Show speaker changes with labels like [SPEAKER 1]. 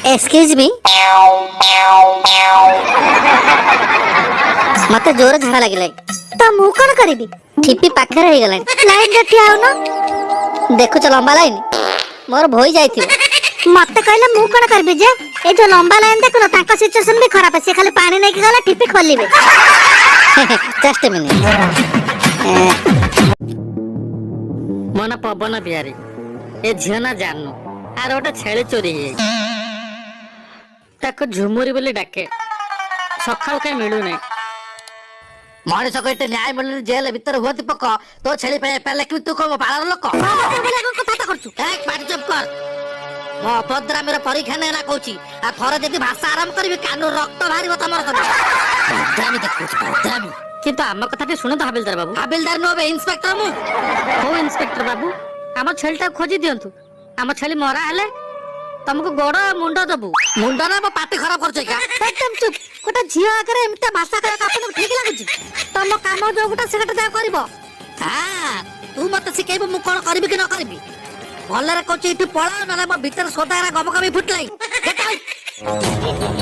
[SPEAKER 1] excuse me, मत जोर झाड़ा लगे तो मु कौन करी ठिपी पाखे रही गला लाइन रे ठिया हो ना देखुच लंबा लाइन मोर भई जाई मत कहले मु कौन करबी जे ए जो लंबा लाइन देखो ना ताका सिचुएशन भी खराब है से खाली पानी नहीं गला ठिपी खोलिबे जस्ट मिनिट
[SPEAKER 2] मन पवन बिहारी ए झियो ना जानू आर गोटे छेली चोरी ताको झुमुरी बोली डाके सकाल कहीं मिलू नहीं
[SPEAKER 3] मनीष को इतने न्याय मिलने जेल भीतर हुआ दीपक तो छेली पे पहले कि तू को पालर लोक
[SPEAKER 1] कथा करछु
[SPEAKER 3] एक बार चुप कर मो अपद्रा मेरे परीक्षा ने ना कहूची आ थरे जदी भाषा आराम करबी कानु रक्त बाहरिबो तमर सब बदनामी देखुछ बदनामी
[SPEAKER 2] किंतु आम कथा टे सुनो तो हबिलदार बाबू
[SPEAKER 3] हबिलदार नो बे इंस्पेक्टर मु
[SPEAKER 2] हो इंस्पेक्टर बाबू आम छेलीटा खोजी दियंतु आम छेली मरा हेले तुमको गोड़ मुंड दबु
[SPEAKER 3] मुंड ना मो पाटी खराब करछ का
[SPEAKER 1] एकदम चुप गोटा झियो आगरे एमता भाषा करा आपन ठीक लागुची तम काम जो गोटा सेटा जा करबो
[SPEAKER 3] हां तू मत सिखेबो मु कोन करबी कि न करबी भलरे कहछ इठी पळा नले मो भीतर सोदारा गम कमी फुटलाई गेट आउट